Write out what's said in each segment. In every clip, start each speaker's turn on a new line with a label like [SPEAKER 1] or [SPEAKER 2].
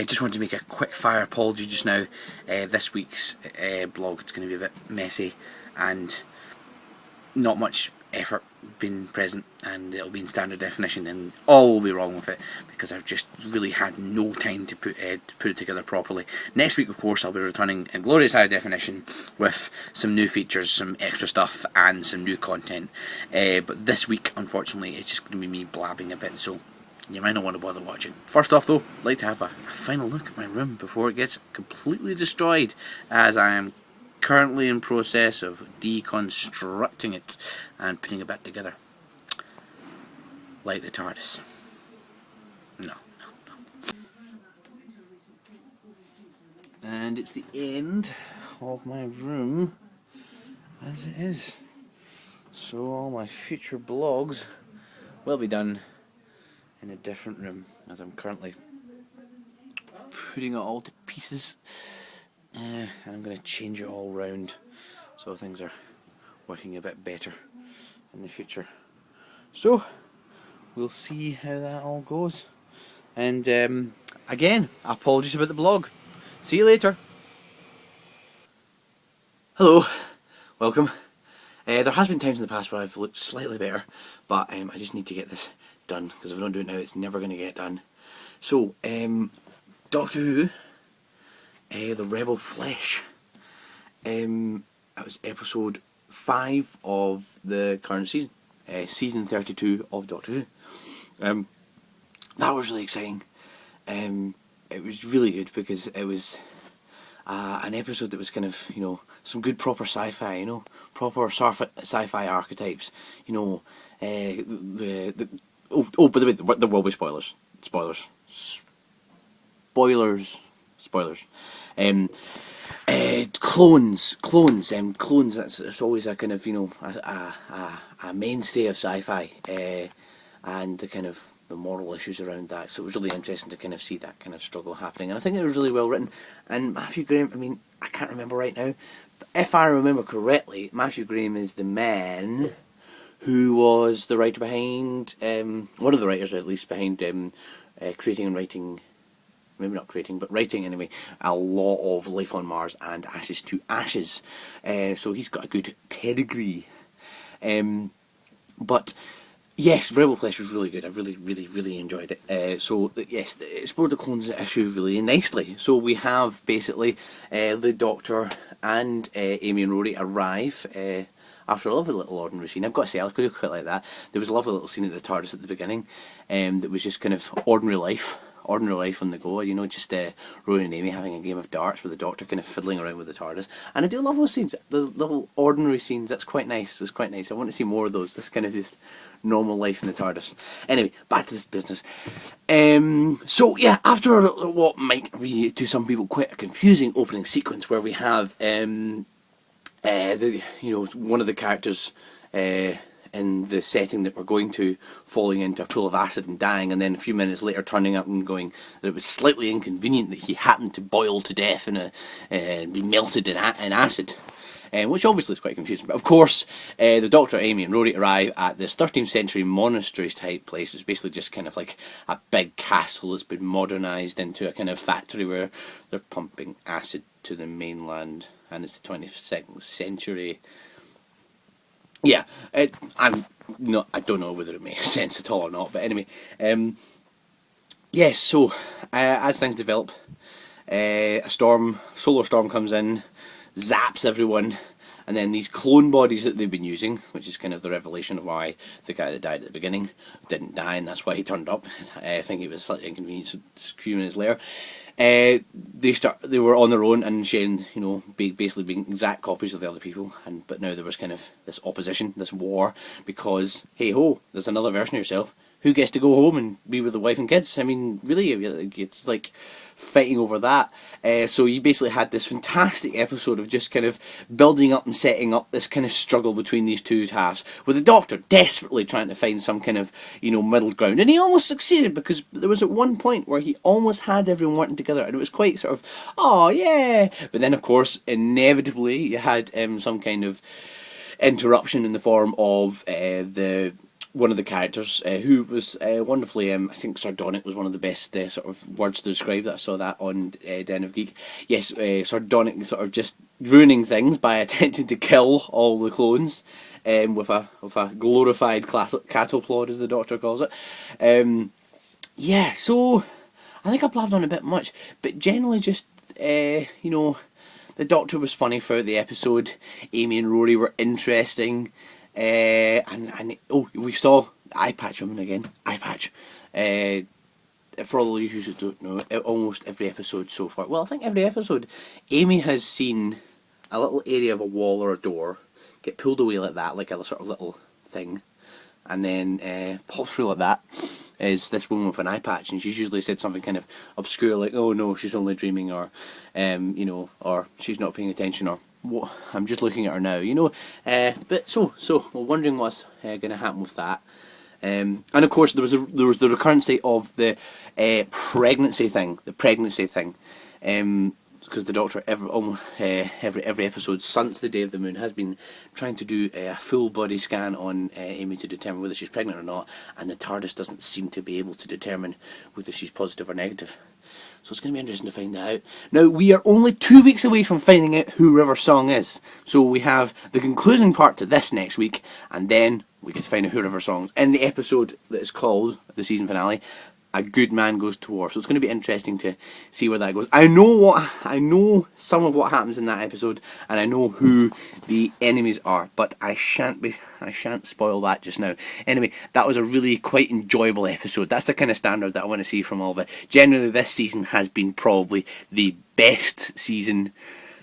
[SPEAKER 1] Just wanted to make a quick fire apology just now. This week's blog is going to be a bit messy and not much effort being present, and it'll be in standard definition, and all will be wrong with it because I've just really had no time to put it together properly. Next week, of course, I'll be returning in glorious high definition with some new features, some extra stuff, and some new content. But this week, unfortunately, it's just going to be me blabbing a bit, so you might not want to bother watching. First off, though, I'd like to have a final look at my room before it gets completely destroyed, as I am currently in process of deconstructing it and putting it back together. Like the TARDIS. No. And it's the end of my room as it is. So all my future blogs will be done in a different room, as I'm currently putting it all to pieces. And I'm going to change it all round so things are working a bit better in the future. So we'll see how that all goes. And again, apologies about the blog. See you later. Hello, welcome. There has been times in the past where I've looked slightly better, but I just need to get this done, because if I don't do it now, it's never going to get done. So, Doctor Who, The Rebel Flesh. That was episode 5 of the current season, season 32 of Doctor Who. That was really exciting. It was really good because it was an episode that was kind of, some good proper sci-fi, proper sci-fi archetypes, by the way, there will be spoilers. Clones. That's always a kind of a mainstay of sci-fi, and the kind of the moral issues around that. So it was really interesting to kind of see that kind of struggle happening, and I think it was really well written. And Matthew Graham, I can't remember right now, but if I remember correctly, Matthew Graham is the man who was the writer behind, one of the writers at least, behind creating and writing, maybe not creating, but writing anyway, a lot of Life on Mars and Ashes to Ashes. So he's got a good pedigree. But yes, Rebel Flesh was really good. I really enjoyed it. So yes, it explored the clones issue really nicely. So we have basically the Doctor and Amy and Rory arrive after a lovely little ordinary scene. I've got to say, I quite like that. There was a lovely little scene at the TARDIS at the beginning that was just kind of ordinary life on the go, just Rory and Amy having a game of darts with the Doctor kind of fiddling around with the TARDIS. And I do love those scenes, the little ordinary scenes. That's quite nice. It's quite nice. I want to see more of those. This kind of just normal life in the TARDIS. Anyway, back to this business. So yeah, after what might be to some people quite a confusing opening sequence, where we have one of the characters in the setting that we're going to falling into a pool of acid and dying, and then a few minutes later turning up and going that it was slightly inconvenient that he happened to boil to death and be melted in acid, which obviously is quite confusing. But of course, the Doctor, Amy and Rory arrive at this 13th century monastery type place. It's basically just kind of like a big castle that's been modernised into a kind of factory where they're pumping acid to the mainland, and it's the 22nd century. Yeah, I don't know whether it makes sense at all or not, but anyway, yes. So as things develop, a solar storm comes in, zaps everyone, and then these clone bodies that they've been using, which is kind of the revelation of why the guy that died at the beginning didn't die, and that's why he turned up. I think he was slightly inconvenienced screaming in his lair. They were on their own and sharing, basically being exact copies of the other people, but now there was kind of this opposition, this war, because hey ho, there's another version of yourself. Who gets to go home and be with the wife and kids? Really, it's like fighting over that. So you basically had this fantastic episode of just kind of building up and setting up this kind of struggle between these two halves, with the Doctor desperately trying to find some kind of, middle ground. And he almost succeeded, because there was at one point where he almost had everyone working together, and it was quite sort of, oh yeah. But then, of course, inevitably, you had some kind of interruption in the form of the one of the characters who was wonderfully, I think sardonic was one of the best sort of words to describe that. I saw that on Den of Geek. Yes, sardonic, sort of just ruining things by attempting to kill all the clones with a glorified cattle plod, as the Doctor calls it. Yeah, so I think I blabbed on a bit much, but generally just you know, the Doctor was funny throughout the episode. Amy and Rory were interesting. And we saw the eye patch woman again. Eye patch. For all of you who don't know, almost every episode so far. Well, I think every episode, Amy has seen a little area of a wall or a door get pulled away like that, like a sort of little thing, and then pops through like that. Is this woman with an eye patch, and she's usually said something kind of obscure, like, "Oh no, she's only dreaming," or you know, or she's not paying attention, or what, I'm just looking at her now, you know. But so we're wondering what's going to happen with that. And of course there was the recurrency of the pregnancy thing, because the Doctor every episode since the Day of the Moon has been trying to do a full body scan on Amy to determine whether she's pregnant or not, and the TARDIS doesn't seem to be able to determine whether she's positive or negative. So it's going to be interesting to find that out. Now, we are only 2 weeks away from finding out who River Song is. So we have the concluding part to this next week, and then we can find out who River Song is in the episode that is called, the season finale, A Good Man Goes to War. So it's going to be interesting to see where that goes. I know some of what happens in that episode, and I know who the enemies are, but I shan't spoil that just now. Anyway, that was a really quite enjoyable episode. That's the kind of standard that I want to see from all of it. Generally, this season has been probably the best season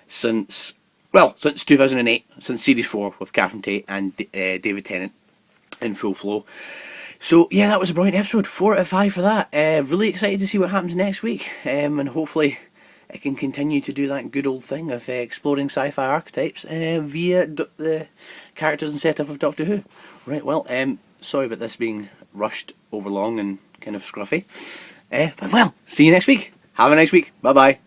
[SPEAKER 1] since 2008, since Series 4 with Catherine Tate and David Tennant in full flow. So yeah, that was a brilliant episode. 4 out of 5 for that. Really excited to see what happens next week, and hopefully it can continue to do that good old thing of exploring sci-fi archetypes via the characters and setup of Doctor Who. Right, well, sorry about this being rushed over long and kind of scruffy. But well, see you next week. Have a nice week. Bye bye.